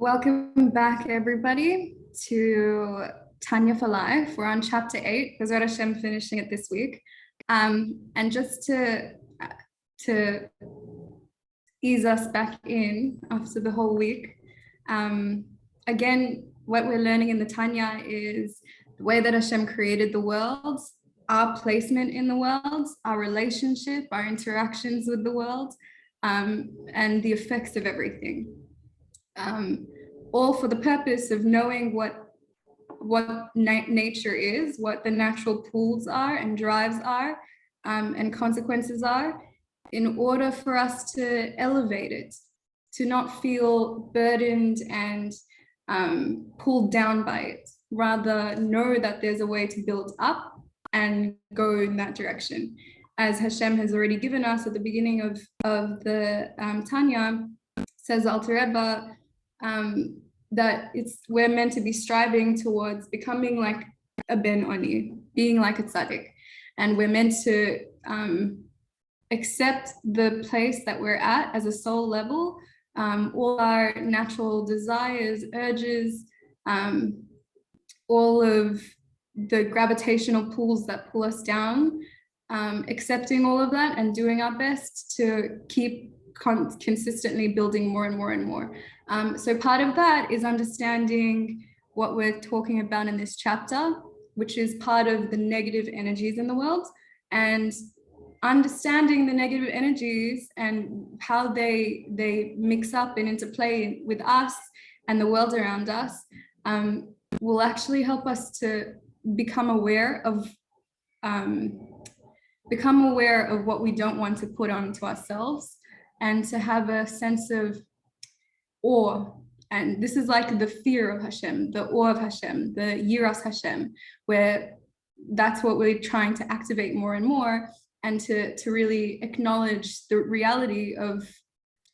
Welcome back, everybody, to Tanya for Life. We're on chapter 8, Bezrat Hashem, finishing it this week. And just to ease us back in after the whole week, again, what we're learning in the Tanya is the way that Hashem created the world, our placement in the world, our relationship, our interactions with the world, and the effects of everything. All for the purpose of knowing what nature is, what the natural pulls are and drives are, and consequences are, in order for us to elevate it, to not feel burdened and pulled down by it. Rather know that there's a way to build up and go in that direction. As Hashem has already given us at the beginning of the Tanya, says Alter Rebbe, that we're meant to be striving towards becoming like a ben oni, being like a tzaddik, and we're meant to accept the place that we're at as a soul level, all our natural desires, urges, all of the gravitational pulls that pull us down, accepting all of that and doing our best to keep consistently building more and more and more. So part of that is understanding what we're talking about in this chapter, which is part of the negative energies in the world, and understanding the negative energies and how they mix up and interplay with us and the world around us, will actually help us to become aware of what we don't want to put onto ourselves, and to have a sense of awe. And this is like the fear of Hashem, the awe of Hashem, the yiras Hashem, where that's what we're trying to activate more and more, and to really acknowledge the reality of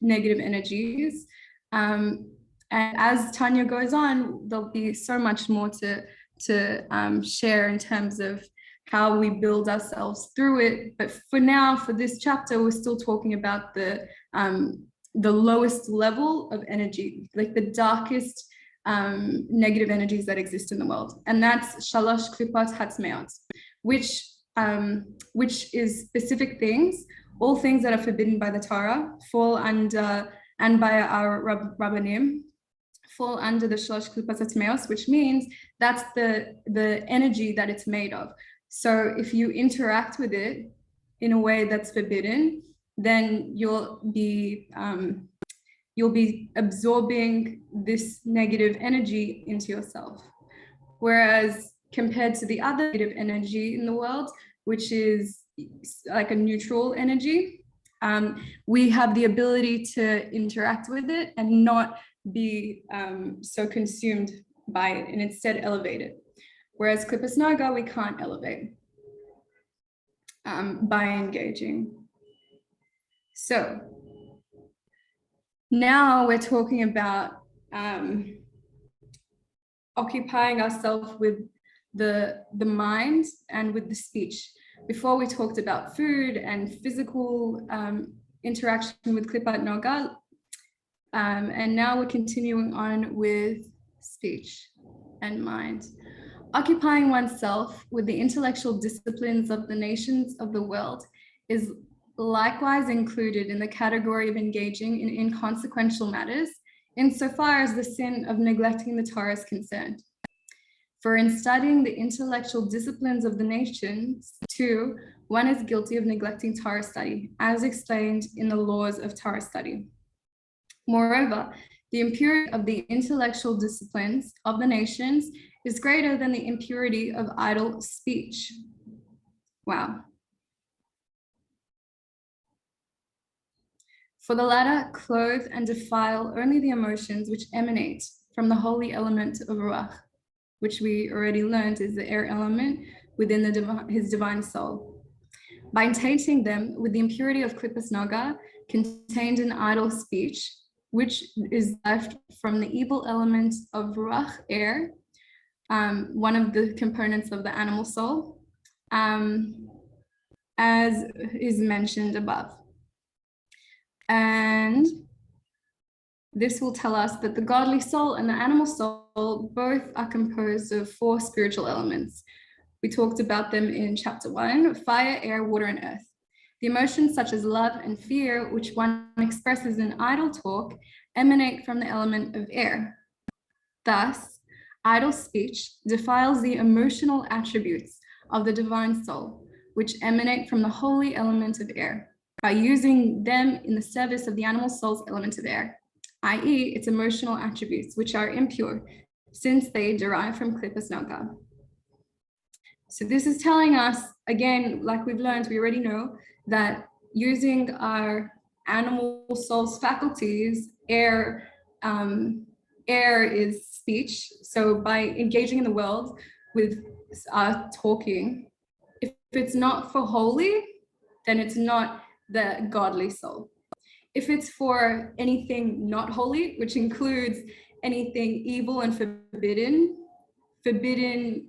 negative energies. And as Tanya goes on, there'll be so much more to share in terms of how we build ourselves through it. But for now, for this chapter, we're still talking about the lowest level of energy, like the darkest negative energies that exist in the world. And that's shalosh klipat hatzmeot, which is specific things, all things that are forbidden by the Torah fall under, and by our Rabbanim, fall under the shalosh klipat hatzmeot, which means that's the energy that it's made of. So if you interact with it in a way that's forbidden, then you'll be absorbing this negative energy into yourself. Whereas compared to the other negative energy in the world, which is like a neutral energy, we have the ability to interact with it and not be so consumed by it, and instead elevate it. Whereas Klippas Naga, we can't elevate by engaging. So now we're talking about occupying ourselves with the mind and with the speech. Before we talked about food and physical interaction with Klippat Naga, and now we're continuing on with speech and mind. Occupying oneself with the intellectual disciplines of the nations of the world is likewise included in the category of engaging in inconsequential matters, insofar as the sin of neglecting the Torah is concerned. For in studying the intellectual disciplines of the nations, too, one is guilty of neglecting Torah study, as explained in the laws of Torah study. Moreover, the impurity of the intellectual disciplines of the nations is greater than the impurity of idle speech. Wow. For the latter clothe and defile only the emotions which emanate from the holy element of Ruach, which we already learned is the air element within his divine soul. By tainting them with the impurity of Klippas Naga contained in idle speech, which is left from the evil element of Ruach, air, one of the components of the animal soul, as is mentioned above. And this will tell us that the godly soul and the animal soul both are composed of 4 spiritual elements. We talked about them in chapter 1, fire, air, water, and earth. The emotions such as love and fear, which one expresses in idle talk, emanate from the element of air. Thus, idle speech defiles the emotional attributes of the divine soul, which emanate from the holy element of air, by using them in the service of the animal soul's element of air, i.e., its emotional attributes, which are impure, since they derive from Klippas Naga. So this is telling us, again, like we've learned, we already know that using our animal soul's faculties, air is speech. So by engaging in the world with talking, if it's not for holy, then it's not the godly soul. If it's for anything not holy, which includes anything evil and forbidden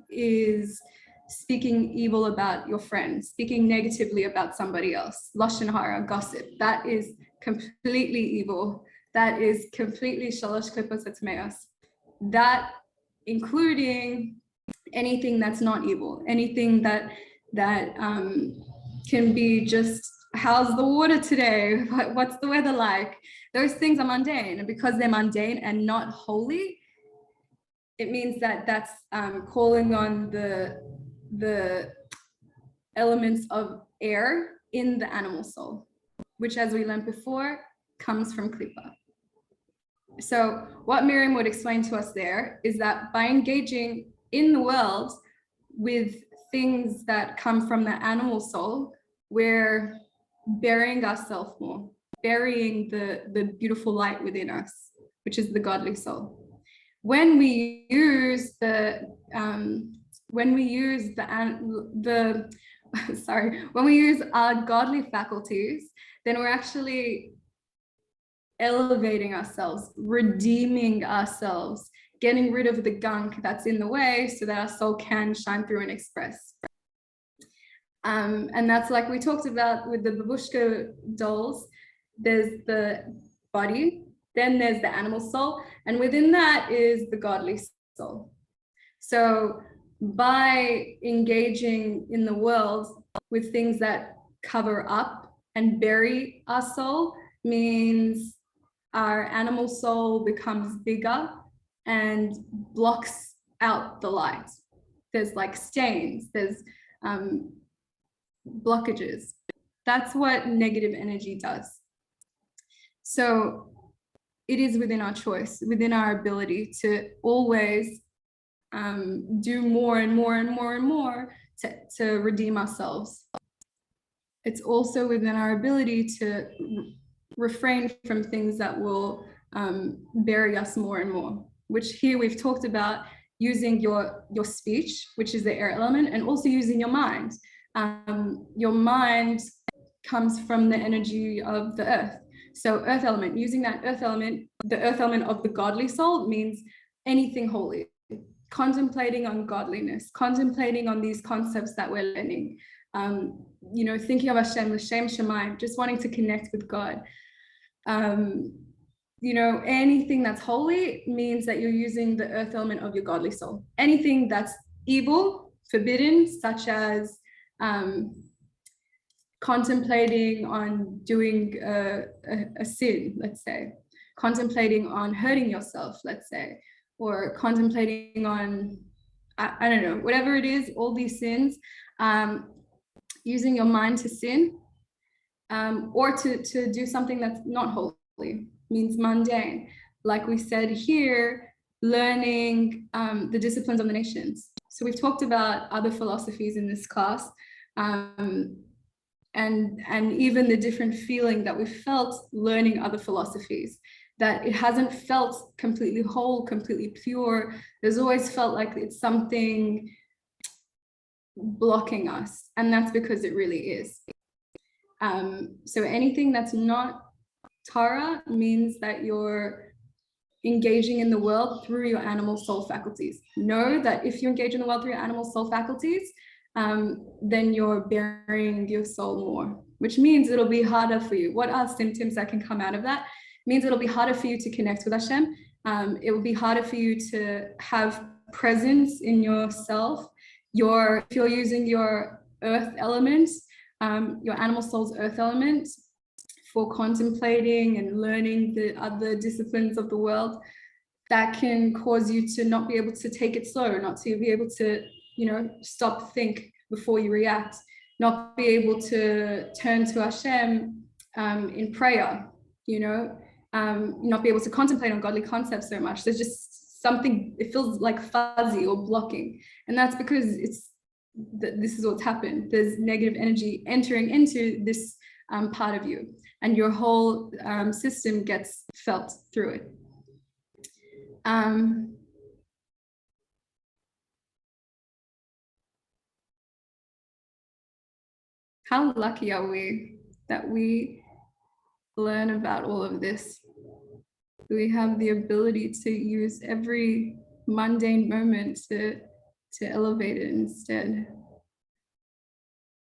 is speaking evil about your friend, speaking negatively about somebody else, lashon hara, gossip. That is completely evil. That is completely shalosh klipos hatmeos. That, including anything that's not evil, anything that can be just, how's the water today? What's the weather like? Those things are mundane, and because they're mundane and not holy, it means that that's calling on the elements of air in the animal soul, which, as we learned before, comes from Klippa. So what Miriam would explain to us there is that by engaging in the world with things that come from the animal soul, we're burying ourselves more, burying the beautiful light within us, which is the godly soul. When we use when we use our godly faculties, then we're actually elevating ourselves, redeeming ourselves, getting rid of the gunk that's in the way so that our soul can shine through and express. And that's like we talked about with the babushka dolls. There's the body, then there's the animal soul, and within that is the godly soul. So by engaging in the world with things that cover up and bury our soul means our animal soul becomes bigger and blocks out the light. There's like stains, there's blockages. That's what negative energy does. So it is within our choice, within our ability to always do more and more and more and more to redeem ourselves. It's also within our ability to refrain from things that will bury us more and more, which here we've talked about using your speech, which is the air element, and also using your mind. Your mind comes from the energy of the earth. So earth element, using that earth element, the earth element of the godly soul means anything holy, contemplating on godliness, contemplating on these concepts that we're learning, thinking of Hashem, L'Shem Shemayim, just wanting to connect with God. Anything that's holy means that you're using the earth element of your godly soul. Anything that's evil, forbidden, such as contemplating on doing a sin, let's say, contemplating on hurting yourself, let's say, or contemplating on, I don't know, whatever it is, all these sins, using your mind to sin, or to do something that's not holy, means mundane. Like we said here, learning the disciplines of the nations. So we've talked about other philosophies in this class, and even the different feeling that we felt learning other philosophies, that it hasn't felt completely whole, completely pure. There's always felt like it's something blocking us, and that's because it really is. So anything that's not Tara means that you're engaging in the world through your animal soul faculties. Know that if you engage in the world through your animal soul faculties, then you're burying your soul more, which means it'll be harder for you. What are symptoms that can come out of that? means it'll be harder for you to connect with Hashem. It will be harder for you to have presence in yourself. If you're using your earth element, your animal soul's earth element for contemplating and learning the other disciplines of the world, that can cause you to not be able to take it slow, not to be able to, stop, think before you react, not be able to turn to Hashem in prayer, not be able to contemplate on godly concepts so much. There's just something, it feels like fuzzy or blocking. And that's because this is what's happened. There's negative energy entering into this part of you, and your whole system gets felt through it. How lucky are we that we learn about all of this? We have the ability to use every mundane moment to elevate it instead.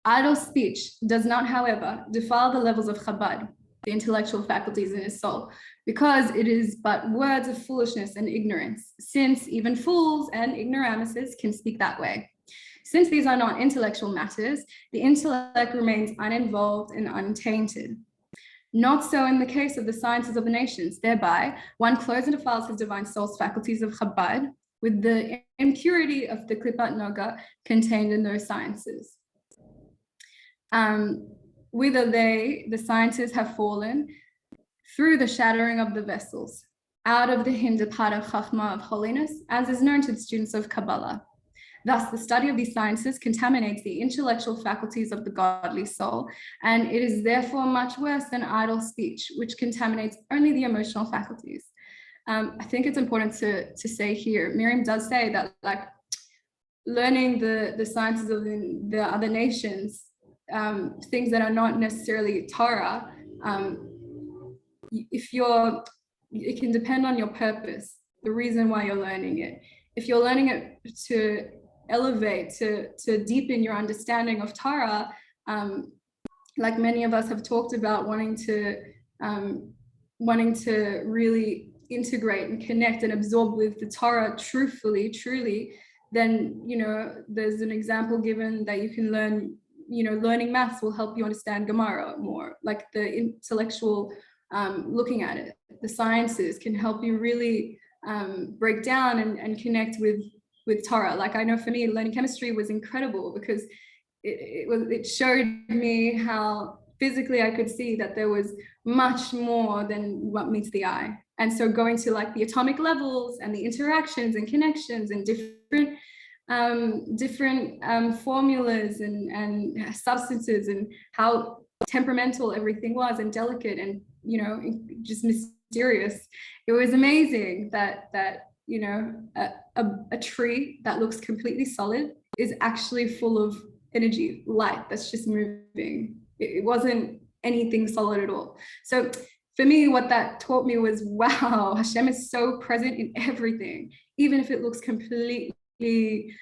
Idle speech does not, however, defile the levels of Chabad, the intellectual faculties in his soul, because it is but words of foolishness and ignorance, since even fools and ignoramuses can speak that way. Since these are not intellectual matters, the intellect remains uninvolved and untainted. Not so in the case of the sciences of the nations. Thereby, one clothes and defiles his divine soul's faculties of Chabad with the impurity of the Klippat Noga contained in those sciences. Whither the sciences have fallen through the shattering of the vessels, out of the hinder part of Chachma of holiness, as is known to the students of Kabbalah. Thus, the study of these sciences contaminates the intellectual faculties of the godly soul, and it is therefore much worse than idle speech, which contaminates only the emotional faculties. I think it's important to say here, Miriam does say that, like, learning the sciences of the other nations, things that are not necessarily Torah, it can depend on your purpose, the reason why you're learning it. If you're learning it to elevate, to deepen your understanding of Torah, like many of us have talked about, wanting to really integrate and connect and absorb with the Torah truly, then, there's an example given that you can learn, learning maths will help you understand Gemara more, like the intellectual looking at it. The sciences can help you really break down and connect with Torah. Like, I know for me, learning chemistry was incredible because it showed me how physically I could see that there was much more than what meets the eye. And so going to, like, the atomic levels and the interactions and connections and different formulas and substances, and how temperamental everything was and delicate and, just mysterious. It was amazing that a tree that looks completely solid is actually full of energy, light that's just moving. It wasn't anything solid at all. So for me, what that taught me was, wow, Hashem is so present in everything, even if it looks completely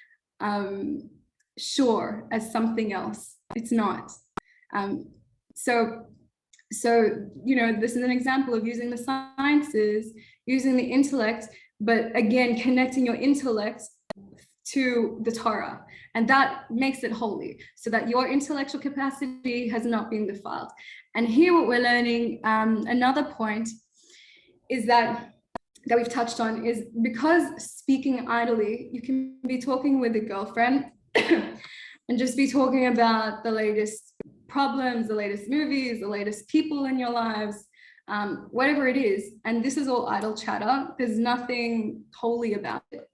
sure as something else. It's not. So this is an example of using the sciences, using the intellect, but again, connecting your intellect to the Torah, and that makes it holy, so that your intellectual capacity has not been defiled. And here what we're learning, another point is that we've touched on, is because speaking idly, you can be talking with a girlfriend and just be talking about the latest problems, the latest movies, the latest people in your lives, whatever it is. And this is all idle chatter. There's nothing holy about it.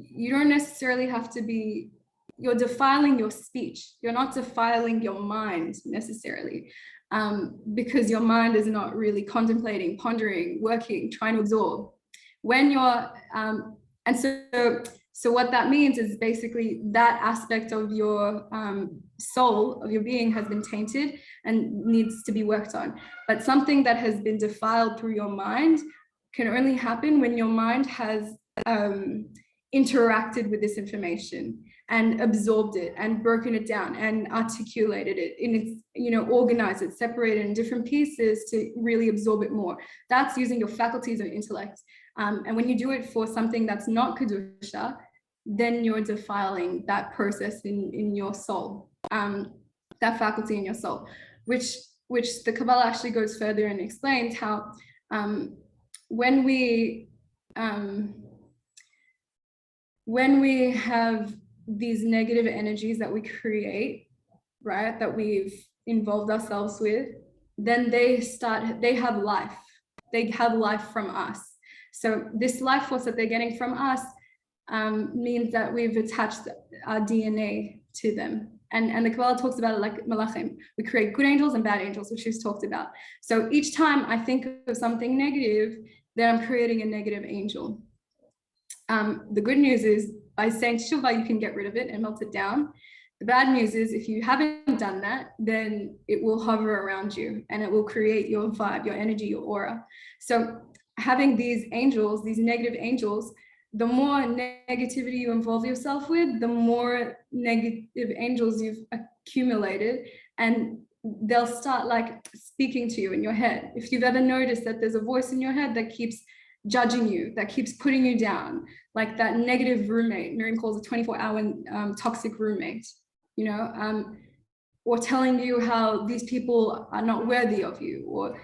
You don't necessarily have to be, you're defiling your speech. You're not defiling your mind necessarily, because your mind is not really contemplating, pondering, working, trying to absorb. When you're, so what that means is basically that aspect of your soul, of your being, has been tainted and needs to be worked on. But something that has been defiled through your mind can only happen when your mind has interacted with this information and absorbed it and broken it down and articulated it in its, organized it, separated in different pieces to really absorb it more. That's using your faculties and intellect. And when you do it for something that's not kedusha, then you're defiling that process in your soul, that faculty in your soul, which the Kabbalah actually goes further and explains how when we have these negative energies that we create, right, that we've involved ourselves with, then they have life. They have life from us. So this life force that they're getting from us means that we've attached our DNA to them. And the Kabbalah talks about it like malachim. We create good angels and bad angels, which she's talked about. So each time I think of something negative, then I'm creating a negative angel. The good news is by saying Shuvah, you can get rid of it and melt it down. The bad news is if you haven't done that, then it will hover around you and it will create your vibe, your energy, your aura. So having these angels, these negative angels, the more negativity you involve yourself with, the more negative angels you've accumulated, and they'll start like speaking to you in your head. If you've ever noticed that there's a voice in your head that keeps judging you, that keeps putting you down, like that negative roommate, Miriam calls a 24-hour toxic roommate, or telling you how these people are not worthy of you, or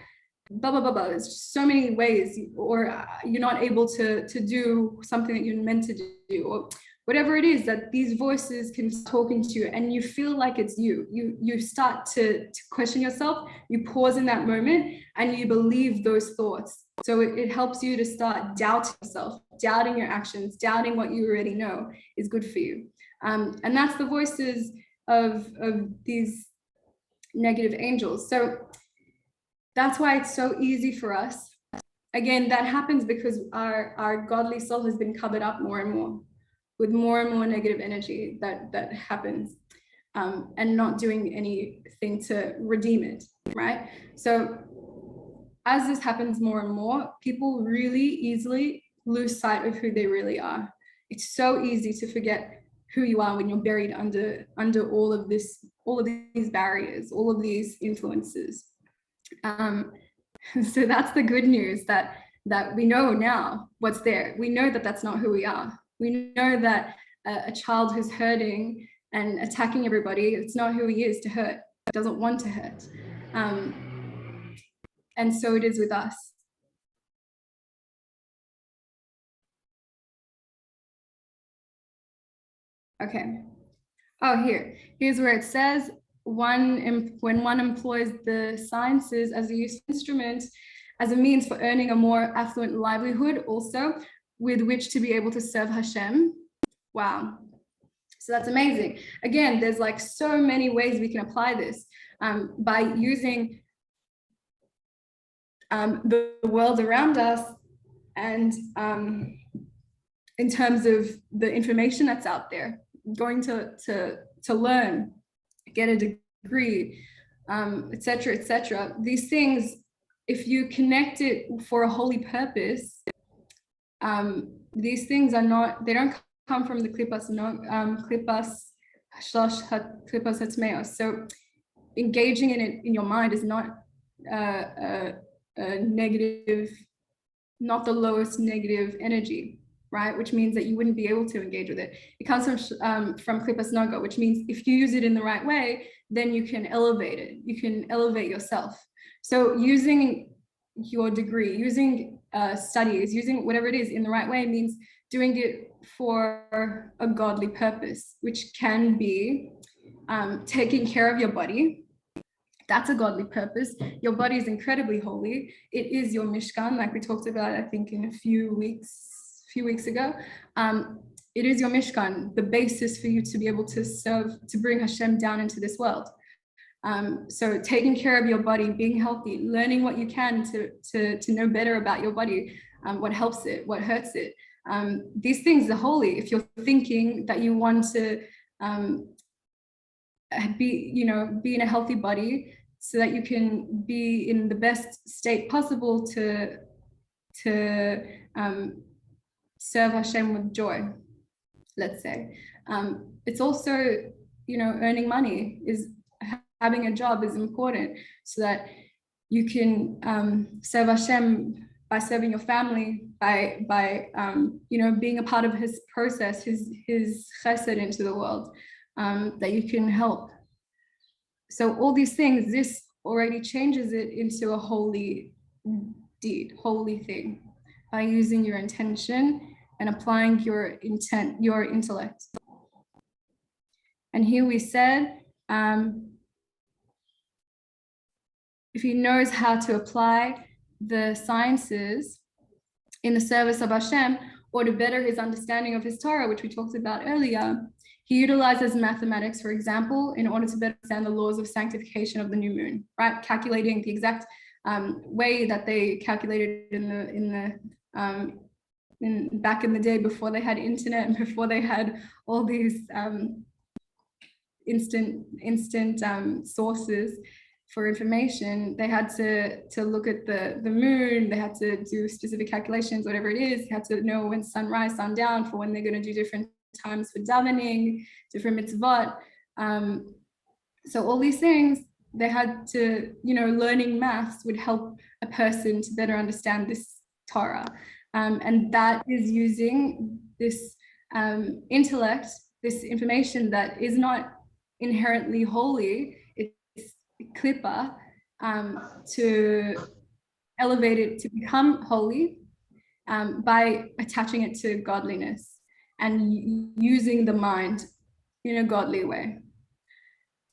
blah, blah, blah, blah. There's so many ways, or you're not able to do something that you're meant to do, or whatever it is that these voices can be talking to you, and you feel like it's you. You start to question yourself, you pause in that moment, and you believe those thoughts. So it helps you to start doubting yourself, doubting your actions, doubting what you already know is good for you. And that's the voices of these negative angels. So that's why it's so easy for us. Again, that happens because our godly soul has been covered up more and more with more and more negative energy that happens, and not doing anything to redeem it, right? So as this happens more and more, people really easily lose sight of who they really are. It's so easy to forget who you are when you're buried under all of these barriers, all of these influences. So that's the good news, that we know now what's there. We know that that's not who we are. We know that a child who's hurting and attacking everybody, it's not who he is to hurt. He doesn't want to hurt. And so it is with us. Okay. Oh, here's where it says, when one employs the sciences as a useful instrument, as a means for earning a more affluent livelihood, also with which to be able to serve Hashem. Wow. So that's amazing. Again, there's like so many ways we can apply this, by using the world around us, and in terms of the information that's out there, going to learn, get a degree, etc., etc. These things, if you connect it for a holy purpose, these things they don't come from the klippas, klippas hatzmeos. So engaging in it in your mind is not a negative, not the lowest negative energy, right? Which means that you wouldn't be able to engage with it. It comes from klippas naga, which means if you use it in the right way, then you can elevate it. You can elevate yourself. So using your degree, using studies, using whatever it is in the right way means doing it for a godly purpose, which can be taking care of your body. That's a godly purpose. Your body is incredibly holy. It is your mishkan, like we talked about, I think, in a few weeks ago. It is your mishkan, the basis for you to be able to serve, to bring Hashem down into this world. So taking care of your body, being healthy, learning what you can to know better about your body, what helps it, what hurts it. These things are holy. If you're thinking that you want to be in a healthy body so that you can be in the best state possible to serve Hashem with joy. let's say. It's also, earning money, is having a job is important, so that you can serve Hashem by serving your family, by being a part of His process, His chesed into the world, that you can help. So all these things, this already changes it into a holy deed, holy thing, by using your intention and applying your intent, your intellect. And here we said, if he knows how to apply the sciences in the service of Hashem, or to better his understanding of his Torah, which we talked about earlier, he utilizes mathematics, for example, in order to better understand the laws of sanctification of the new moon, right? Calculating the exact way that they calculated back in the day, before they had internet and before they had all these instant sources for information. They had to look at the moon, they had to do specific calculations, whatever it is. They had to know when sunrise, sundown, for when they're going to do different times for davening, different mitzvot. So all these things, they had to, learning maths would help a person to better understand this Torah. And that is using this intellect, this information that is not inherently holy, it's klippa, to elevate it to become holy, by attaching it to godliness and using the mind in a godly way.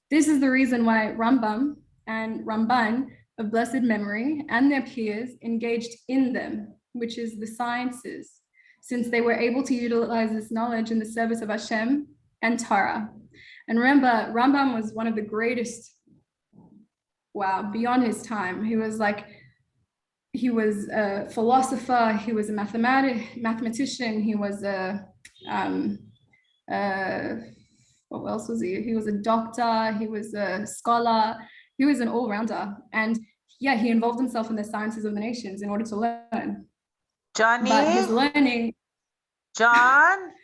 This is the reason why Rambam and Ramban of blessed memory and their peers engaged in them, which is the sciences, since they were able to utilize this knowledge in the service of Hashem and Torah. And remember, Rambam was one of the greatest, beyond his time. He was a philosopher, he was a mathematician, he was what else was he? He was a doctor, he was a scholar, he was an all-rounder. And yeah, he involved himself in the sciences of the nations in order to learn. Johnny? But his learning, John?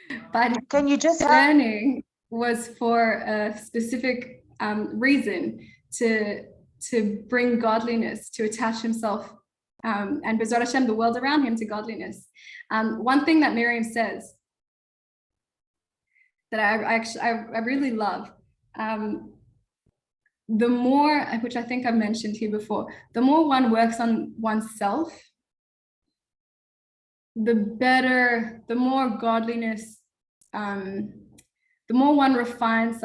Can you just learning was for a specific reason, to bring godliness, to attach himself and B'ezrat Hashem, the world around him, to godliness. One thing that Miriam says that I really love, the more, which I think I've mentioned here before, the more one works on oneself, the better, the more godliness, the more one refines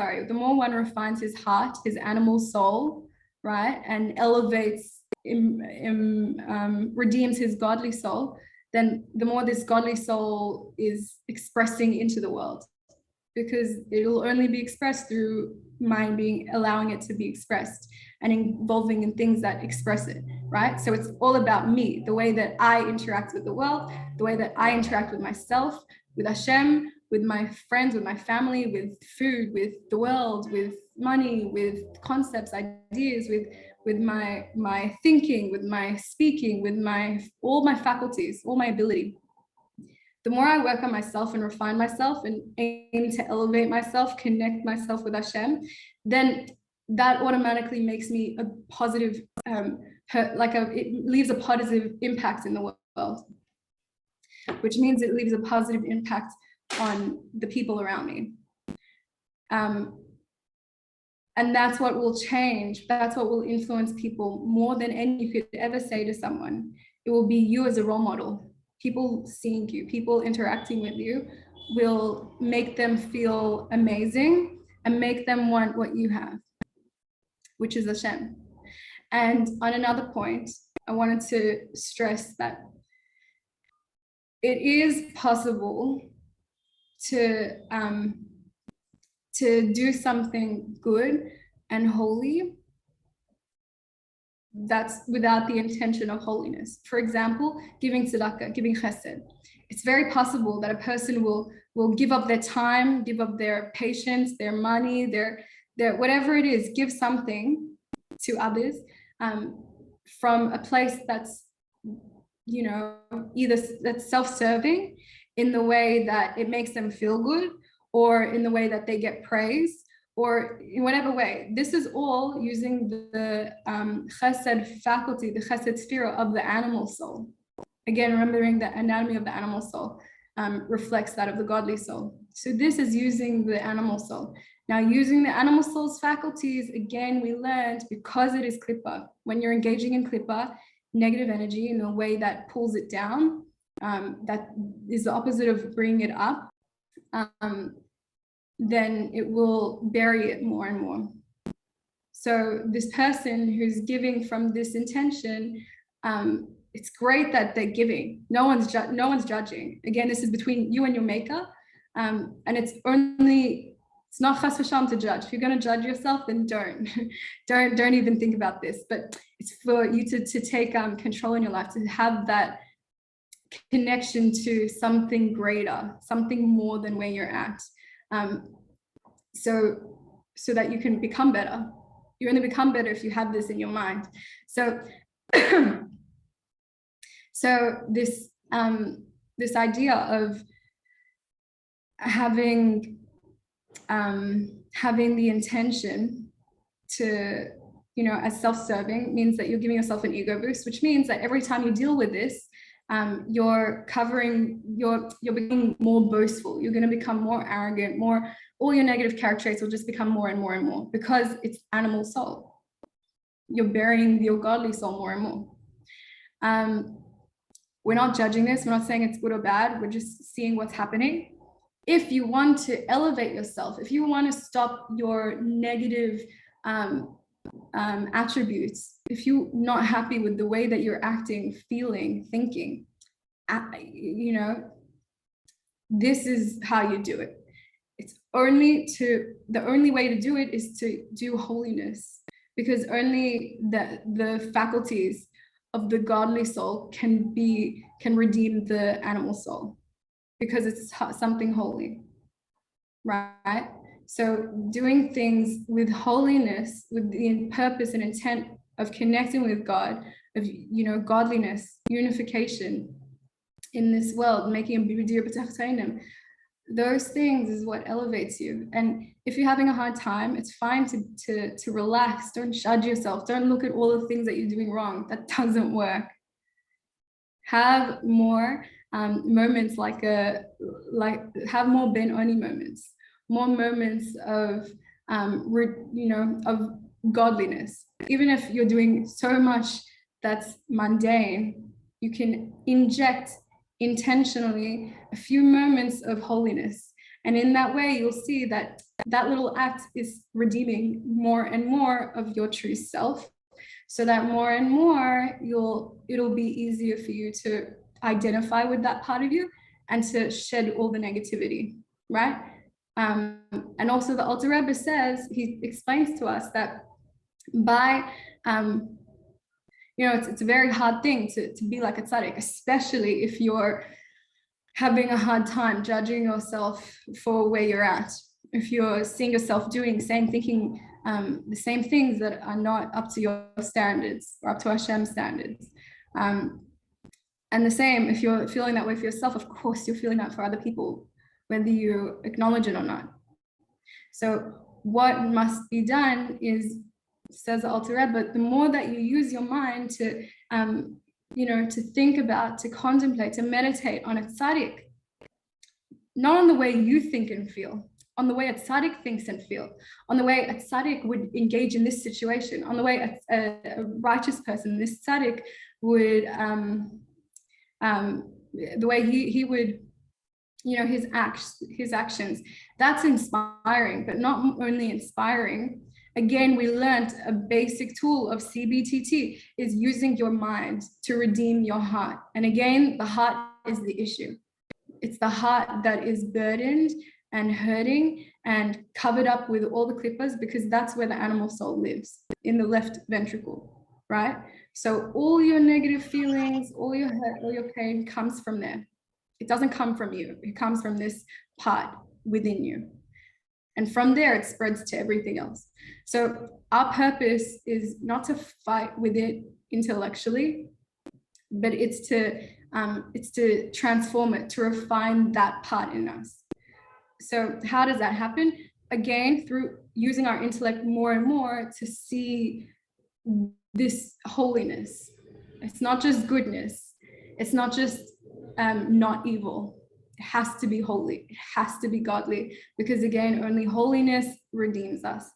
his heart, his animal soul, right? And elevates, redeems his godly soul, then the more this godly soul is expressing into the world, because it'll only be expressed through mind allowing it to be expressed and involving in things that express it, right? So it's all about me, the way that I interact with the world, the way that I interact with myself, with Hashem, with my friends, with my family, with food, with the world, with money, with concepts, ideas, with my thinking, with my speaking, with all my faculties, all my ability. The more I work on myself and refine myself and aim to elevate myself, connect myself with Hashem, then that automatically makes me a positive, it leaves a positive impact in the world, which means it leaves a positive impact on the people around me. And that's what will change. That's what will influence people more than any you could ever say to someone. It will be you as a role model. People seeing you, people interacting with you will make them feel amazing and make them want what you have, which is Hashem. And on another point, I wanted to stress that it is possible to do something good and holy that's without the intention of holiness. For example, giving tzedakah, giving chesed. It's very possible that a person will give up their time, give up their patience, their money, their whatever it is, give something to others from a place that's, either that's self-serving in the way that it makes them feel good, or in the way that they get praised, or in whatever way. This is all using the chesed faculty, the chesed sphere of the animal soul. Again, remembering the anatomy of the animal soul reflects that of the godly soul. So this is using the animal soul. Now, using the animal soul's faculties, again, we learned, because it is klippa, when you're engaging in klippa, negative energy in a way that pulls it down, that is the opposite of bringing it up, then it will bury it more and more. So this person who's giving from this intention, it's great that they're giving. No one's judging. Again, this is between you and your maker, and it's not chas v'shalom to judge. If you're going to judge yourself, then don't even think about this. But it's for you to take control in your life, to have that connection to something greater, something more than where you're at, so that you can become better. You only become better if you have this in your mind. So so this idea of having the intention to, as self-serving, means that you're giving yourself an ego boost, which means that every time you deal with this, you're becoming more boastful. You're going to become more arrogant, all your negative character traits will just become more and more and more, because it's animal soul. You're burying your godly soul more and more. We're not judging this. We're not saying it's good or bad. We're just seeing what's happening. If you want to elevate yourself, if you want to stop your negative attributes, if you're not happy with the way that you're acting, feeling, thinking, this is how you do it. The only way to do it is to do holiness, because only the faculties of the godly soul can redeem the animal soul, because it's something holy, right? So doing things with holiness, with the purpose and intent of connecting with God, of godliness, unification in this world, making a bidur b'tachtonim, those things is what elevates you. And if you're having a hard time, it's fine to relax. Don't judge yourself. Don't look at all the things that you're doing wrong. That doesn't work. Have more moments have more ben oni moments, more moments of of godliness. Even if you're doing so much that's mundane, you can inject intentionally a few moments of holiness, and in that way you'll see that little act is redeeming more and more of your true self, so that more and more it'll be easier for you to identify with that part of you and to shed all the negativity, right? And also the Alter Rebbe says, he explains to us that by it's a very hard thing to be like a tzaddik, especially if you're having a hard time judging yourself for where you're at. If you're seeing yourself doing thinking the same things that are not up to your standards or up to Hashem's standards. And the same, if you're feeling that way for yourself, of course you're feeling that for other people, whether you acknowledge it or not. So what must be done is, says the Alter Rebbe, the more that you use your mind to think about, to contemplate, to meditate on a tzaddik, not on the way you think and feel, on the way a tzaddik thinks and feels, on the way a tzaddik would engage in this situation, on the way a righteous person, this tzaddik would, the way he would, his actions, that's inspiring, but not only inspiring. Again, we learned a basic tool of CBTT is using your mind to redeem your heart. And again, the heart is the issue. It's the heart that is burdened and hurting and covered up with all the clippers, because that's where the animal soul lives, in the left ventricle, right? So all your negative feelings, all your hurt, all your pain comes from there. It doesn't come from you. It comes from this part within you. And from there, it spreads to everything else. So our purpose is not to fight with it intellectually, but it's to transform it, to refine that part in us. So how does that happen? Again, through using our intellect more and more to see this holiness. It's not just goodness. It's not just not evil. It has to be holy. It has to be godly, because again, only holiness redeems us.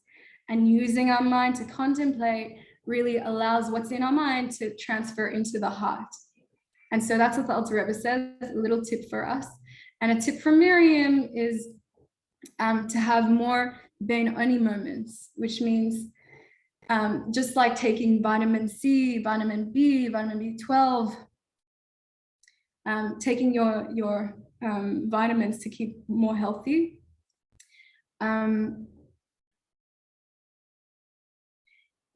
And using our mind to contemplate really allows what's in our mind to transfer into the heart. And so that's what the Alter Rebbe says, a little tip for us. And a tip from Miriam is to have more bein oni moments, which means just like taking vitamin C, vitamin B, vitamin B12, taking your vitamins to keep more healthy.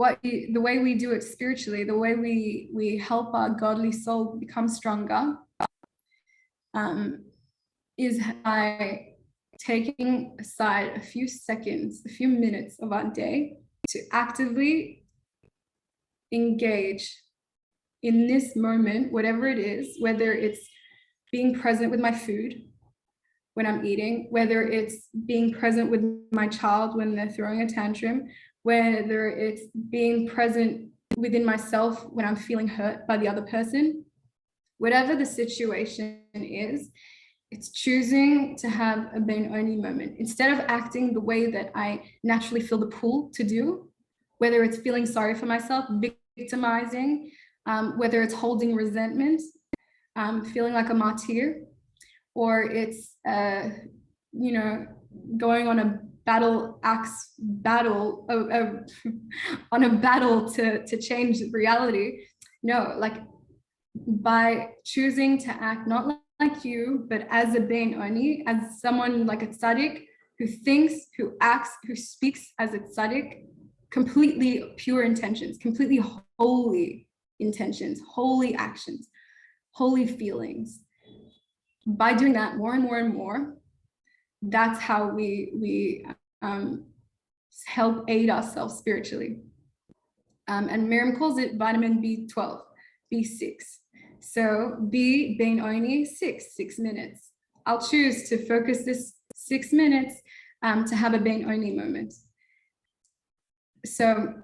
The way we do it spiritually, the way we help our godly soul become stronger, is by taking aside a few seconds, a few minutes of our day to actively engage in this moment, whatever it is, whether it's being present with my food when I'm eating, whether it's being present with my child when they're throwing a tantrum, whether it's being present within myself when I'm feeling hurt by the other person, whatever the situation is, it's choosing to have a bein oni moment. Instead of acting the way that I naturally feel the pull to do, whether it's feeling sorry for myself, victimizing, whether it's holding resentment, feeling like a martyr, or it's, going on a battle to change reality. No, like by choosing to act not like you, but as a bein oni, as someone like a tzaddik who thinks, who acts, who speaks as a tzaddik, completely pure intentions, completely holy intentions, holy actions, holy feelings. By doing that more and more and more, that's how we help aid ourselves spiritually. And Miriam calls it vitamin B12, B6. So B, bein oni, 6 minutes. I'll choose to focus this 6 minutes to have a bein oni moment. So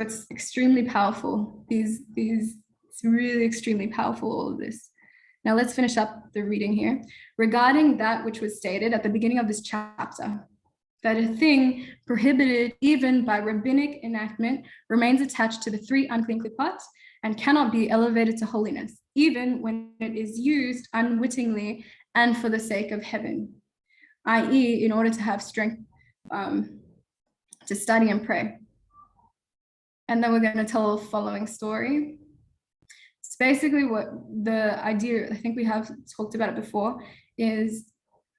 it's extremely powerful. It's really extremely powerful, all of this. Now let's finish up the reading here. Regarding that which was stated at the beginning of this chapter, that a thing prohibited even by rabbinic enactment remains attached to the 3 unclean klippot and cannot be elevated to holiness, even when it is used unwittingly and for the sake of heaven, i.e., in order to have strength to study and pray. And then we're going to tell a following story. It's basically what the idea, I think we have talked about it before, is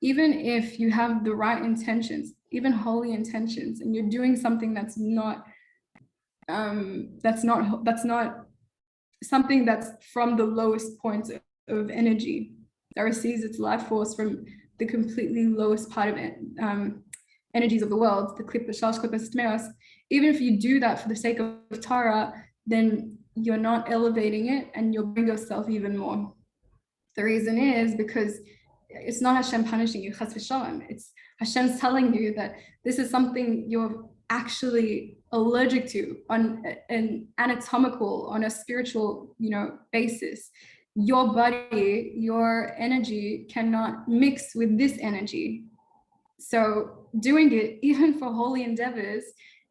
even if you have the right intentions, even holy intentions, and you're doing something that's not something that's from the lowest point of energy, that receives its life force from the completely lowest part of energies of the world, the klippas, even if you do that for the sake of Torah, then you're not elevating it and you'll bring yourself even more. The reason is because it's not Hashem punishing you, chas v'shalom. It's Hashem's telling you that this is something you're actually allergic to on an anatomical, on a spiritual, basis. Your body, your energy cannot mix with this energy. So doing it, even for holy endeavors,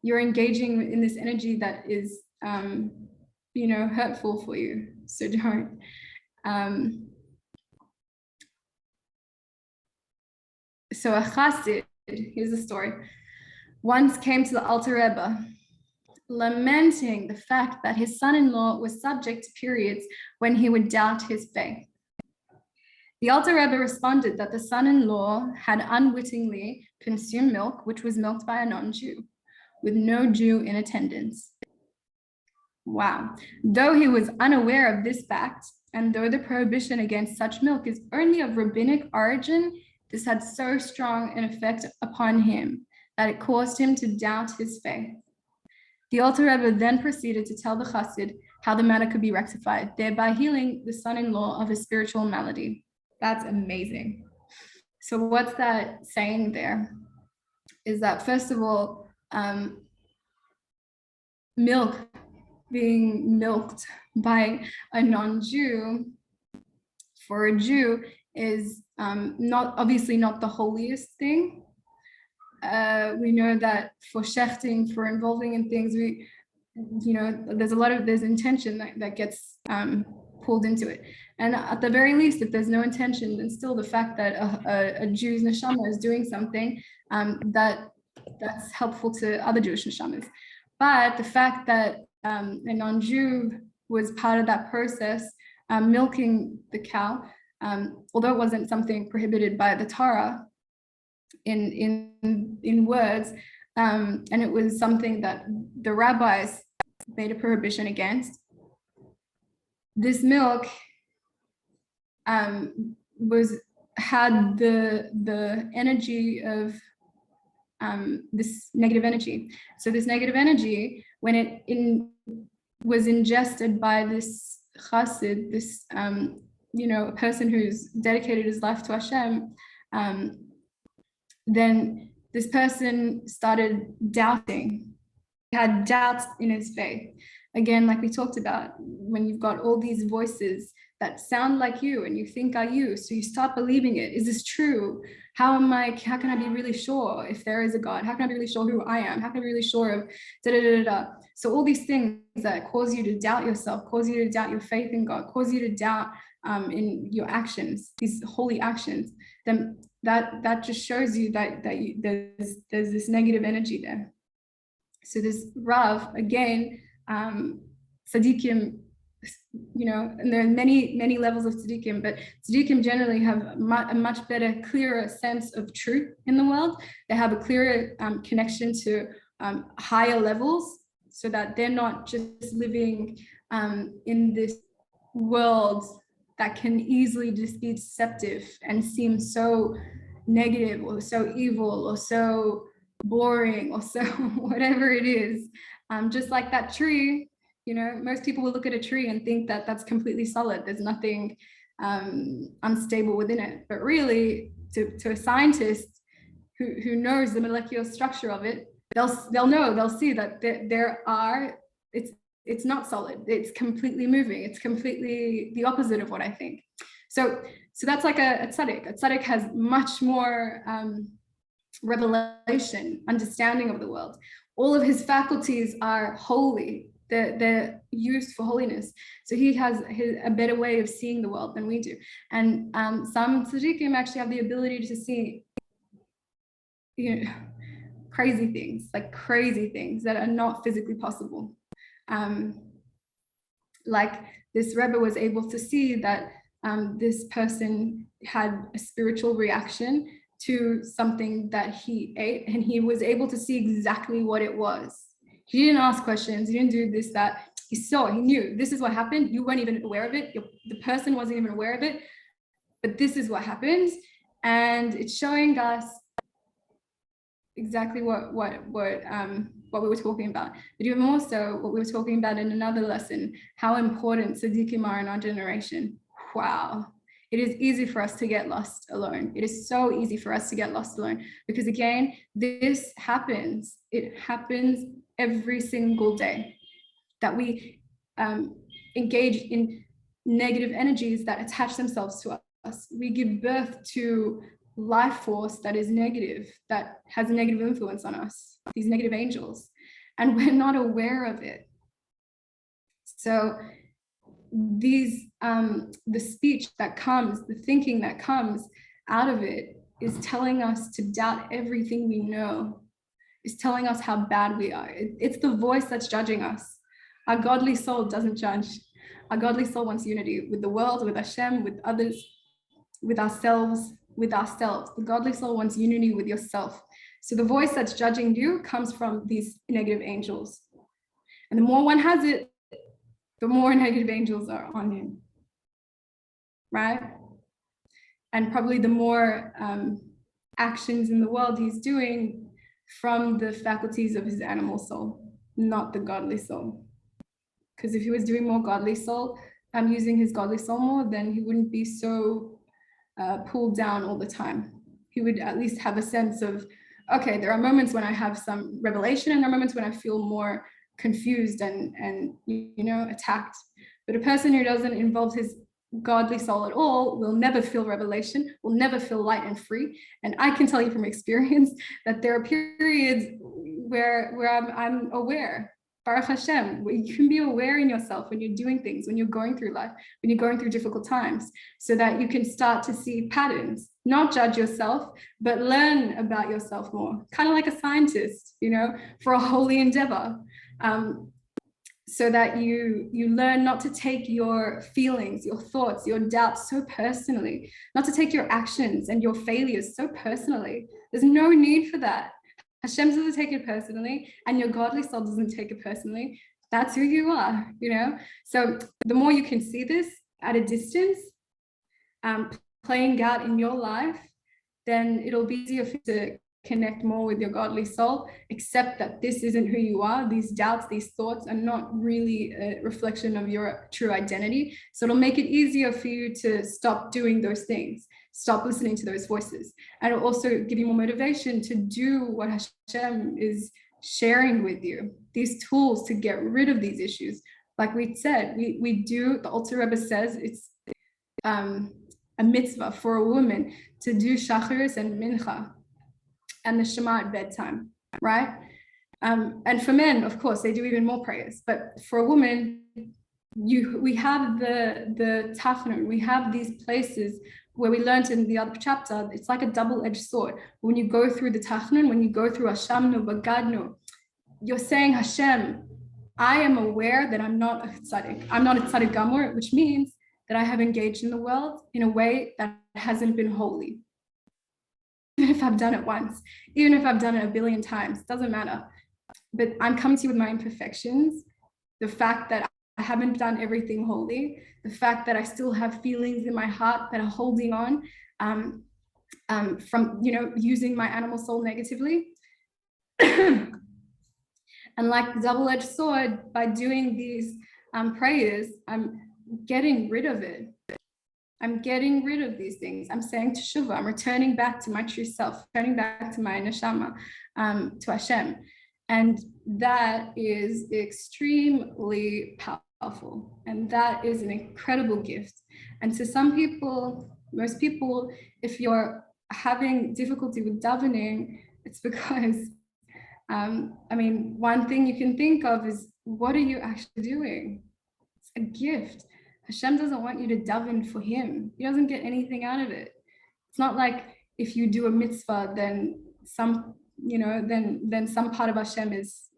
you're engaging in this energy that is, hurtful for you. So don't. So a chassid, here's the story, once came to the Alter Rebbe, lamenting the fact that his son-in-law was subject to periods when he would doubt his faith. The Alter Rebbe responded that the son-in-law had unwittingly consumed milk, which was milked by a non-Jew, with no Jew in attendance. Wow. Though he was unaware of this fact, and though the prohibition against such milk is only of rabbinic origin, this had so strong an effect upon him that it caused him to doubt his faith. The Alter Rebbe then proceeded to tell the chassid how the matter could be rectified, thereby healing the son-in-law of his spiritual malady. That's amazing. So what's that saying there? Is that first of all, milk being milked by a non-Jew for a Jew is obviously not the holiest thing. We know that for shechting, for involving in things, there's intention that gets pulled into it. And at the very least, if there's no intention, then still the fact that a Jew's neshama is doing something, that's helpful to other Jewish neshamas. But the fact that a non-Jew was part of that process, milking the cow, although it wasn't something prohibited by the Torah in words, and it was something that the rabbis made a prohibition against. This milk had the energy of this negative energy. So this negative energy, when it was ingested by this chassid, this a person who's dedicated his life to Hashem, then this person started doubting. He had doubts in his faith. Again, like we talked about, when you've got all these voices that sound like you and you think are you, so you start believing it. Is this true? How can I be really sure if there is a God? How can I be really sure who I am? How can I be really sure of da-da-da-da-da? So all these things that cause you to doubt yourself, cause you to doubt your faith in God, cause you to doubt in your actions, these holy actions, then that just shows you that there's this negative energy there. So this Rav, again, tzaddikim, and there are many levels of tzaddikim, but tzaddikim generally have a much better, clearer sense of truth in the world. They have a clearer connection to higher levels, so that they're not just living in this world that can easily just be deceptive and seem so negative or so evil or so boring or so whatever it is. Just like that tree, most people will look at a tree and think that that's completely solid. There's nothing unstable within it. But really, to a scientist who knows the molecular structure of it, they'll see that it's not solid. It's completely moving. It's completely the opposite of what I think. So that's like a tzaddik. A tzaddik has much more revelation, understanding of the world. All of his faculties are holy. They're used for holiness. So he has a better way of seeing the world than we do. And some tzaddikim actually have the ability to see, crazy things that are not physically possible. Like this Rebbe was able to see that this person had a spiritual reaction to something that he ate, and he was able to see exactly what it was. He didn't ask questions. He didn't do this, that. He saw, he knew this is what happened. You weren't even aware of it. The person wasn't even aware of it, but this is what happened. And it's showing us exactly what we were talking about. But even more so, what we were talking about in another lesson, how important tzaddikim are in our generation. Wow. It is easy for us to get lost alone. It is so easy for us to get lost alone, because again, this happens. It happens every single day that we engage in negative energies that attach themselves to us. We give birth to life force that is negative, that has a negative influence on us, these negative angels, and we're not aware of it. So these the speech that comes, the thinking that comes out of it is telling us to doubt everything we know, is telling us how bad we are. It's the voice that's judging us. Our godly soul doesn't judge. Our godly soul wants unity with the world, with Hashem, with others, with ourselves. The godly soul wants unity with yourself. So the voice that's judging you comes from these negative angels. And the more one has it, the more negative angels are on him, right? And probably the more actions in the world he's doing from the faculties of his animal soul, not the godly soul. Because if he was doing more godly soul, using his godly soul more, then he wouldn't be so pulled down all the time. he would at least have a sense of, okay, there are moments when I have some revelation and there are moments when I feel more confused and attacked. But a person who doesn't involve his godly soul at all will never feel revelation, will never feel light and free. And I can tell you from experience that there are periods where I'm aware. Baruch Hashem, you can be aware in yourself when you're doing things, when you're going through life, when you're going through difficult times, so that you can start to see patterns, not judge yourself, but learn about yourself more, kind of like a scientist, for a holy endeavor. So that you learn not to take your feelings, your thoughts, your doubts so personally, not to take your actions and your failures so personally. There's no need for that. Hashem doesn't take it personally, and your godly soul doesn't take it personally. That's who you are, So the more you can see this at a distance, playing out in your life, then it'll be easier for you to connect more with your godly soul, accept that this isn't who you are. These doubts, these thoughts are not really a reflection of your true identity. So it'll make it easier for you to stop doing those things, stop listening to those voices. And it'll also give you more motivation to do what Hashem is sharing with you, these tools to get rid of these issues. Like we said, we do, the Alter Rebbe says it's a mitzvah for a woman to do shacharis and mincha and the Shema at bedtime, right? And for men, of course, they do even more prayers. But for a woman, we have the tachnun, we have these places where we learned in the other chapter, it's like a double-edged sword. When you go through the tachnun, when you go through Hashamnu, Bagadnu, you're saying, Hashem, I am aware that I'm not a tzaddik. I'm not a tzaddik gamor, which means that I have engaged in the world in a way that hasn't been holy. Even if I've done it once, even if I've done it a billion times, doesn't matter. But I'm coming to you with my imperfections, the fact that I haven't done everything holy, the fact that I still have feelings in my heart that are holding on from, using my animal soul negatively. And like the double-edged sword, by doing these prayers, I'm getting rid of it. I'm getting rid of these things. I'm saying teshuvah. I'm returning back to my true self, returning back to my neshama, to Hashem. And that is extremely powerful. And that is an incredible gift. And to some people, most people, if you're having difficulty with davening, it's because, one thing you can think of is, what are you actually doing? It's a gift. Hashem doesn't want you to daven for him. He doesn't get anything out of it. It's not like if you do a mitzvah, then some part of Hashem is,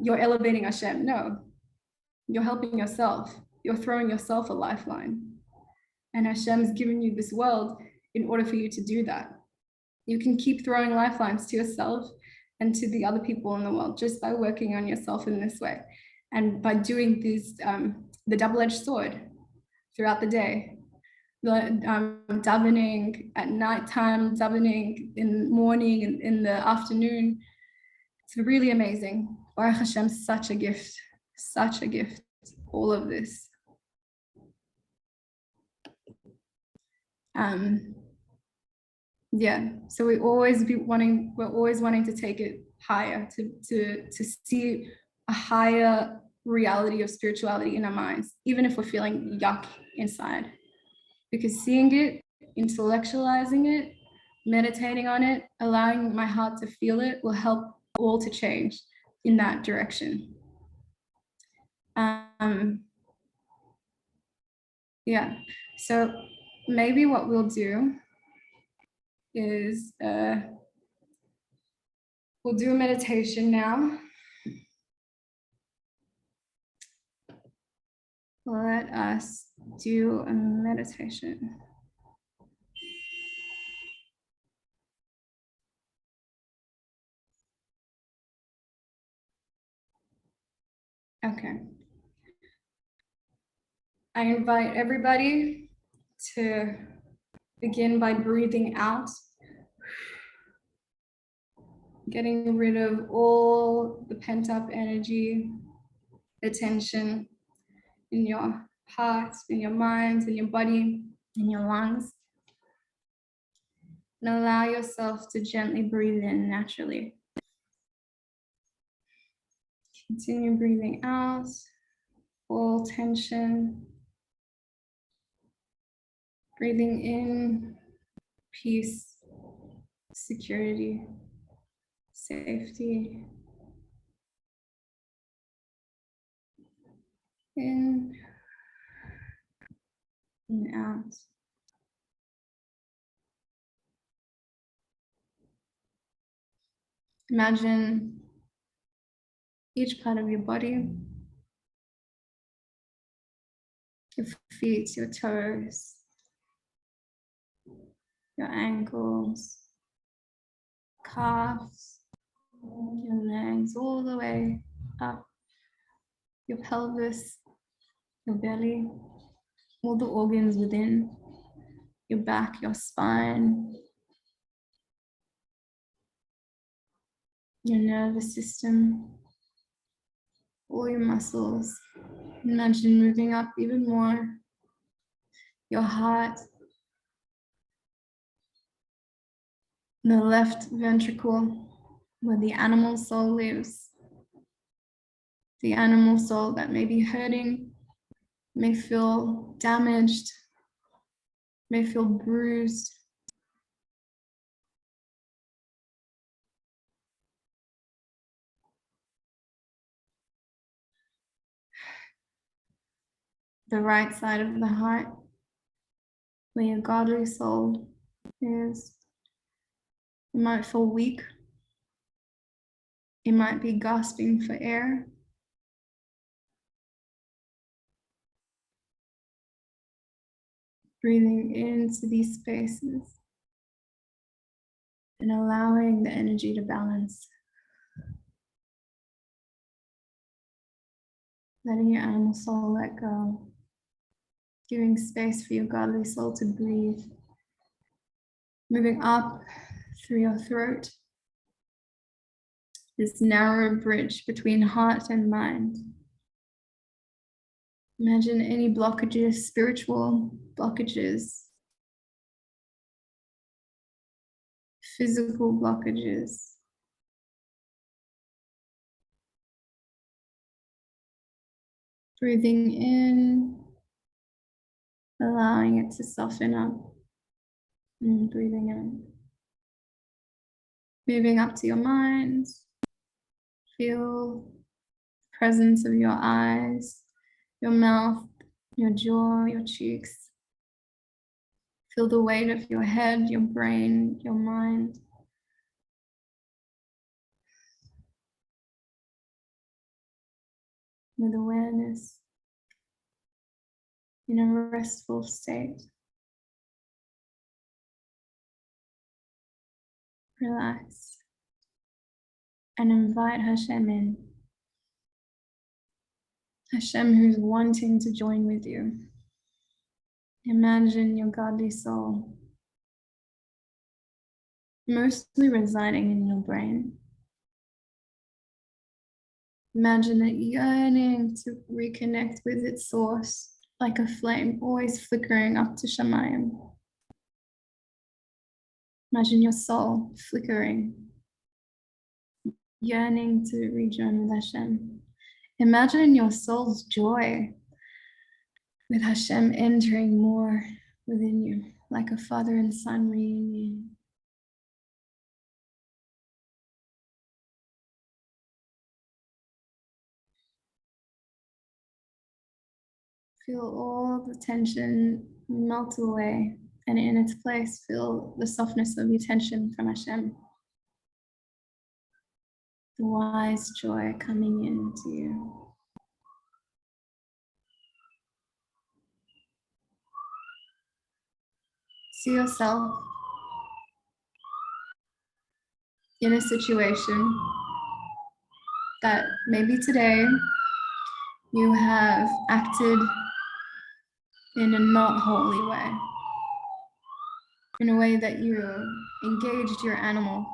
you're elevating Hashem. No, you're helping yourself. You're throwing yourself a lifeline. And Hashem's given you this world in order for you to do that. You can keep throwing lifelines to yourself and to the other people in the world just by working on yourself in this way. And by doing these, the double-edged sword throughout the day, the davening at nighttime, davening in the morning and in the afternoon. It's really amazing. Baruch Hashem, such a gift, all of this. So we're always wanting to take it higher, to see a higher reality of spirituality in our minds, even if we're feeling yuck inside. Because seeing it, intellectualizing it, meditating on it, allowing my heart to feel it will help all to change in that direction. So maybe what we'll do is we'll do a meditation now. Let us do a meditation. Okay. I invite everybody to begin by breathing out, getting rid of all the pent-up energy, the tension in your heart, in your mind, in your body, in your lungs. And allow yourself to gently breathe in naturally. Continue breathing out, all tension. Breathing in, peace, security, safety. In and out. Imagine each part of your body, your feet, your toes, your ankles, calves, your legs, all the way up, your pelvis, your belly, all the organs within, your back, your spine, your nervous system, all your muscles. Imagine moving up even more, your heart, the left ventricle, where the animal soul lives, the animal soul that may be hurting, may feel damaged, may feel bruised. The right side of the heart, where your godly soul is. You might feel weak. You might be gasping for air. Breathing into these spaces and allowing the energy to balance. Letting your animal soul let go. Giving space for your godly soul to breathe. Moving up through your throat. This narrow bridge between heart and mind. Imagine any blockages, spiritual blockages, physical blockages. Breathing in, allowing it to soften up, and breathing in. Moving up to your mind, feel the presence of your eyes, your mouth, your jaw, your cheeks. Feel the weight of your head, your brain, your mind. With awareness, in a restful state. Relax and invite Hashem in. Hashem who's wanting to join with you. Imagine your godly soul mostly residing in your brain. Imagine it yearning to reconnect with its source, like a flame always flickering up to Shamayim. Imagine your soul flickering, yearning to rejoin with Hashem. Imagine your soul's joy with Hashem entering more within you, like a father and son reunion. Feel all the tension melt away, and in its place, feel the softness of the tension from Hashem. The wise joy coming into you. See yourself in a situation that maybe today you have acted in a not holy way, in a way that you engaged your animal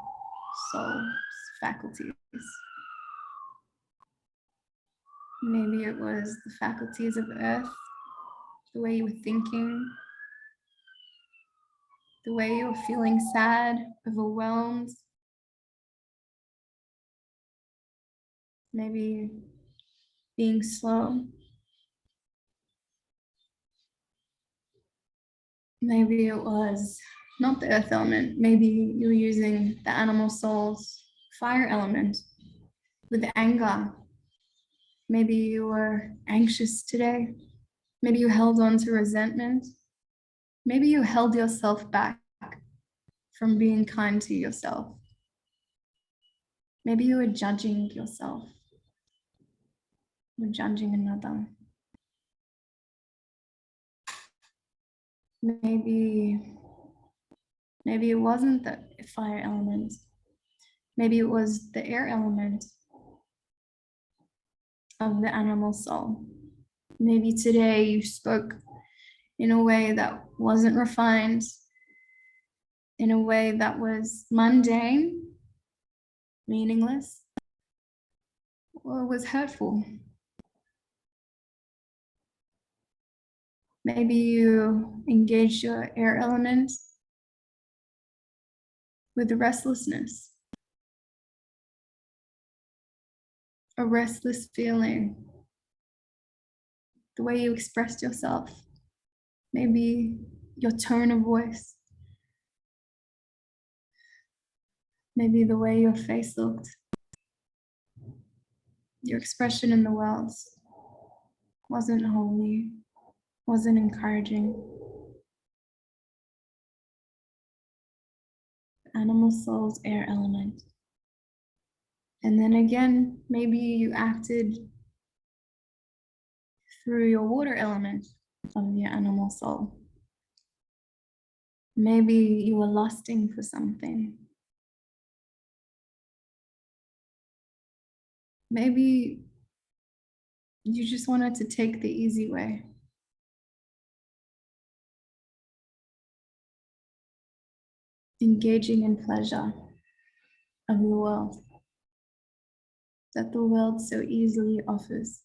soul's faculties. Maybe it was the faculties of earth, the way you were thinking. the way you're feeling sad, overwhelmed, maybe being slow. Maybe it was not the earth element. Maybe you were using the animal soul's fire element with anger. Maybe you were anxious today. Maybe you held on to resentment. Maybe you held yourself back from being kind to yourself. Maybe you were judging yourself or judging another. Maybe it wasn't the fire element. Maybe it was the air element of the animal soul. Maybe today you spoke in a way that wasn't refined, in a way that was mundane, meaningless, or was hurtful. Maybe you engaged your air element with restlessness, a restless feeling, the way you expressed yourself, maybe your tone of voice, maybe the way your face looked, your expression in the world wasn't holy, wasn't encouraging. Animal soul's air element. And then again, maybe you acted through your water element of your animal soul. Maybe you were lusting for something. Maybe you just wanted to take the easy way. Engaging in pleasure of the world that the world so easily offers,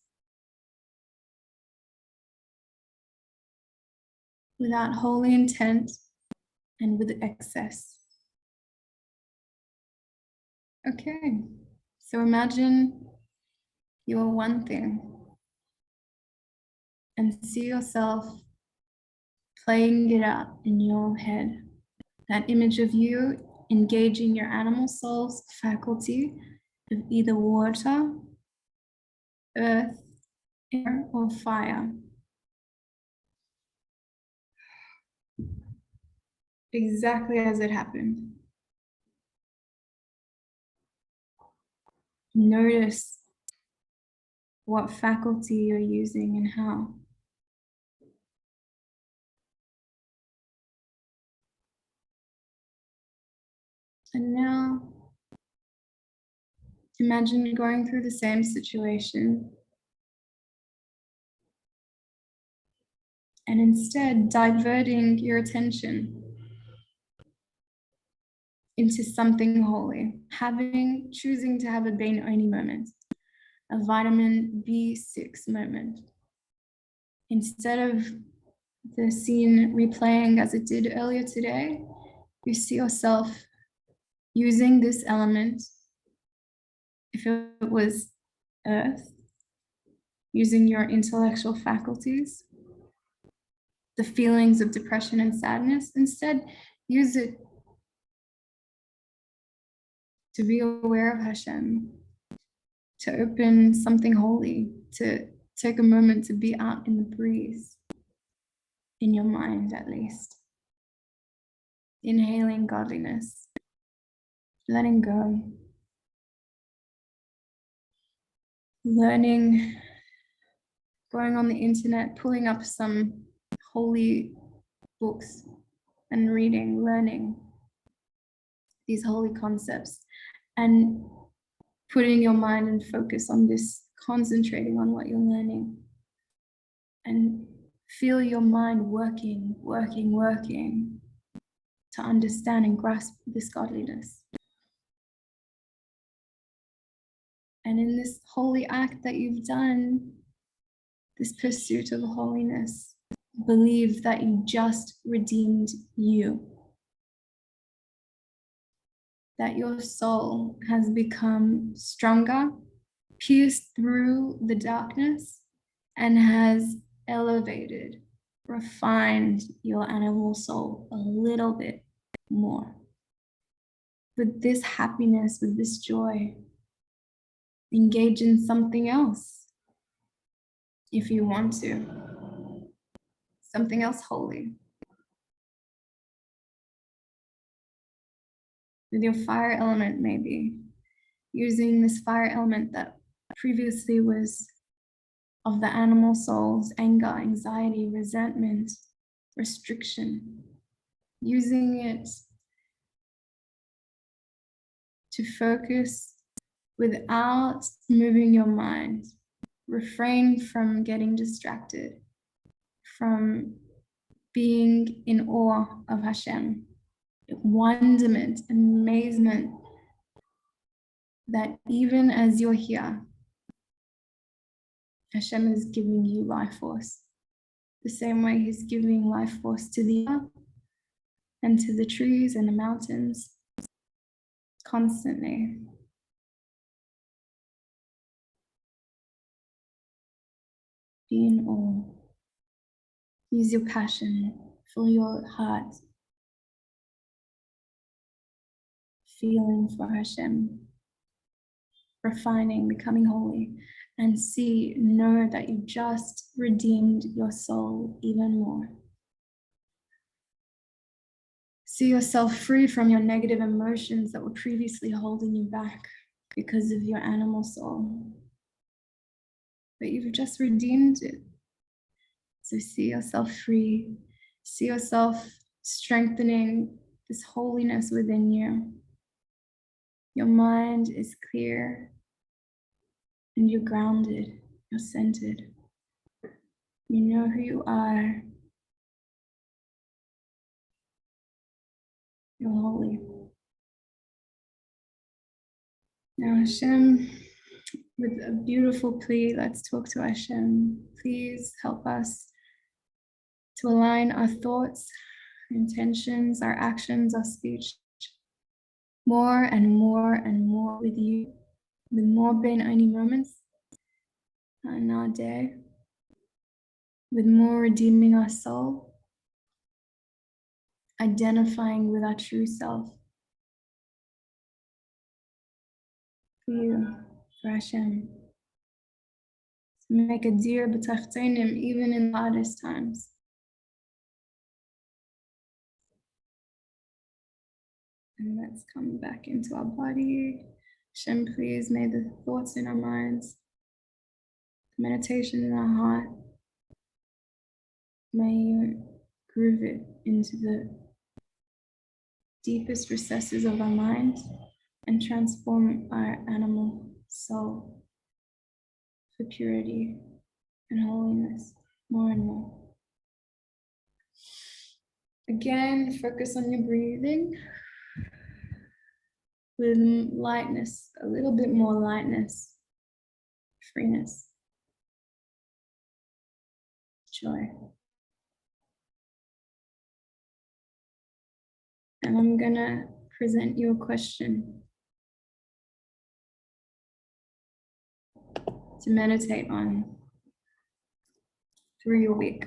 without holy intent and with excess. Okay, so imagine you are one thing and see yourself playing it out in your head. That image of you engaging your animal soul's faculty of either water, earth, air, or fire. Exactly as it happened. Notice what faculty you're using and how. And now, imagine going through the same situation and instead diverting your attention into something holy, choosing to have a banish moment, a vitamin B6 moment. Instead of the scene replaying as it did earlier today, you see yourself using this element. If it was earth, using your intellectual faculties, the feelings of depression and sadness, instead use it to be aware of Hashem, to open something holy, to take a moment to be out in the breeze, in your mind at least. Inhaling godliness, letting go, learning, going on the internet, pulling up some holy books and reading, learning these holy concepts and putting your mind and focus on this, concentrating on what you're learning, and feel your mind working to understand and grasp this godliness. And in this holy act that you've done, this pursuit of holiness, believe that you just redeemed you. that your soul has become stronger, pierced through the darkness, and has elevated, refined your animal soul a little bit more. With this happiness, with this joy, engage in something else if you want to, something else holy. With your fire element, maybe using this fire element that previously was of the animal soul's anger, anxiety, resentment, restriction, using it to focus without moving your mind. Refrain from getting distracted, from being in awe of Hashem, wonderment, amazement that even as you're here, Hashem is giving you life force. The same way He's giving life force to the earth and to the trees and the mountains constantly. Be in awe. Use your passion, fill your heart, feeling for Hashem, refining, becoming holy, and know that you just redeemed your soul even more. See yourself free from your negative emotions that were previously holding you back because of your animal soul. But you've just redeemed it. So see yourself free. See yourself strengthening this holiness within you. Your mind is clear and you're grounded, you're centered. You know who you are. You're holy. Now Hashem, with a beautiful plea, let's talk to Hashem. Please help us to align our thoughts, intentions, our actions, our speech more and more and more with you, with more ben-oni moments in our day, with more redeeming our soul, identifying with our true self. For you, for Hashem. To make a dear b'tachtenim even in the hardest times. And let's come back into our body. Hashem, please, may the thoughts in our minds, meditation in our heart, may you groove it into the deepest recesses of our mind and transform our animal soul for purity and holiness more and more. Again, focus on your breathing with lightness, a little bit more lightness, freeness, joy. And I'm gonna present you a question to meditate on through your week.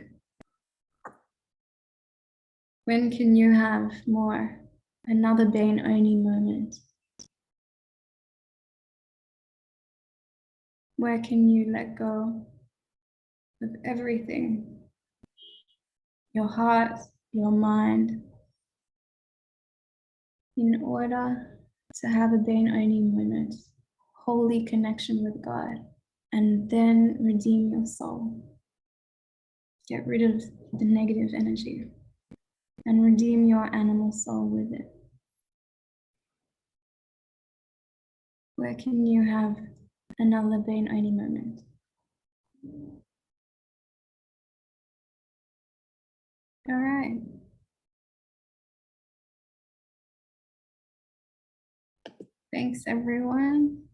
When can you have more, another ben-oni moment? Where can you let go of everything? Your heart, your mind, in order to have a ben-oni moment, holy connection with God, and then redeem your soul. Get rid of the negative energy and redeem your animal soul with it. Where can you have another ben-oni moment? All right. Thanks, everyone.